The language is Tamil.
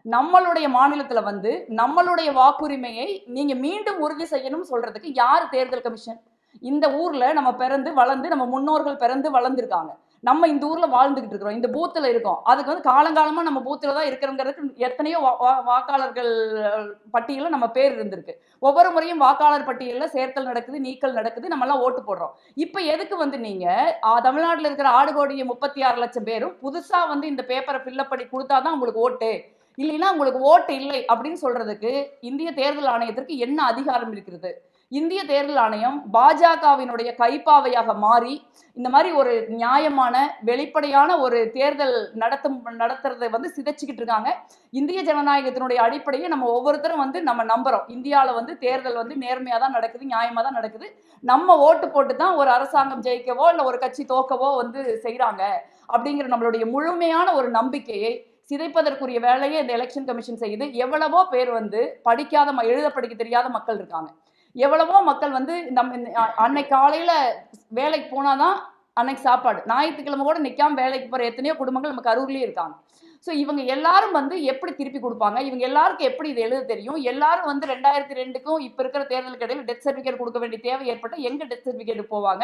நம்மளுடைய மாநிலத்துல வந்து நம்மளுடைய வாக்குரிமையை நீங்க மீண்டும் உறுதி செய்யணும் சொல்றதுக்கு யார் தேர்தல் கமிஷன்? இந்த ஊர்ல நம்ம பிறந்து வளர்ந்து நம்ம முன்னோர்கள் பிறந்து வளர்ந்துருக்காங்க. நம்ம இந்த ஊர்ல வாழ்ந்துகிட்டு இருக்கிறோம். இந்த பூத்துல இருக்கோம். அதுக்கு வந்து காலங்காலமா நம்ம பூத்துல தான் இருக்கிறோங்கிறதுக்கு எத்தனையோ வாக்காளர்கள் பட்டியல நம்ம பேர் இருந்திருக்கு. ஒவ்வொரு முறையும் வாக்காளர் பட்டியல்ல சேர்த்தல் நடக்குது, நீக்கல் நடக்குது. நம்ம எல்லாம் ஓட்டு போடுறோம். இப்ப எதுக்கு வந்து நீங்க தமிழ்நாட்டுல இருக்கிற 6,36,00,000 பேரும் புதுசா வந்து இந்த பேப்பரை ஃபில்லப் பண்ணி கொடுத்தாதான் உங்களுக்கு ஓட்டு, இல்லைன்னா உங்களுக்கு ஓட்டு இல்லை அப்படின்னு சொல்றதுக்கு இந்திய தேர்தல் ஆணையத்திற்கு என்ன அதிகாரம் இருக்கிறது? இந்திய தேர்தல் ஆணையம் பாஜகவினுடைய கைப்பாவையாக மாறி இந்த மாதிரி ஒரு நியாயமான வெளிப்படையான ஒரு தேர்தல் நடத்துறதை வந்து சிதைச்சுக்கிட்டு இருக்காங்க. இந்திய ஜனநாயகத்தினுடைய அடிப்படையை நம்ம ஒவ்வொருத்தரும் வந்து நம்ம நம்புறோம். இந்தியாவில் வந்து தேர்தல் வந்து நேர்மையா தான் நடக்குது, நியாயமா தான் நடக்குது. நம்ம ஓட்டு போட்டு தான் ஒரு அரசாங்கம் ஜெயிக்கவோ இல்லை ஒரு கட்சி தோக்கவோ வந்து செய்யறாங்க அப்படிங்கிற நம்மளுடைய முழுமையான ஒரு நம்பிக்கையை சிதைப்பதற்குரிய வேலையை இந்த எலெக்ஷன் கமிஷன் செய்யுது. எவ்வளவோ பேர் வந்து படிக்காத எழுத படிக்க தெரியாத மக்கள் இருக்காங்க. எவ்வளவோ மக்கள் வந்து அன்னைக்கு காலையில வேலைக்கு போனாதான் அன்னைக்கு சாப்பாடு. ஞாயிற்றுக்கிழமை கூட நிக்காம வேலைக்கு போற எத்தனையோ குடும்பங்கள் நம்ம கரூர்லயே இருக்காங்க. ஸோ இவங்க எல்லாரும் வந்து எப்படி திருப்பி கொடுப்பாங்க? இவங்க எல்லாருக்கும் எப்படி இது எழுத தெரியும்? எல்லாரும் வந்து 2002க்கும் இப்ப இருக்கிற தேர்தலுக்கு இடையில டெத் சர்டிபிகேட் கொடுக்க வேண்டிய தேவை ஏற்பட்ட எங்க டெத் சர்டிபிகேட் போவாங்க?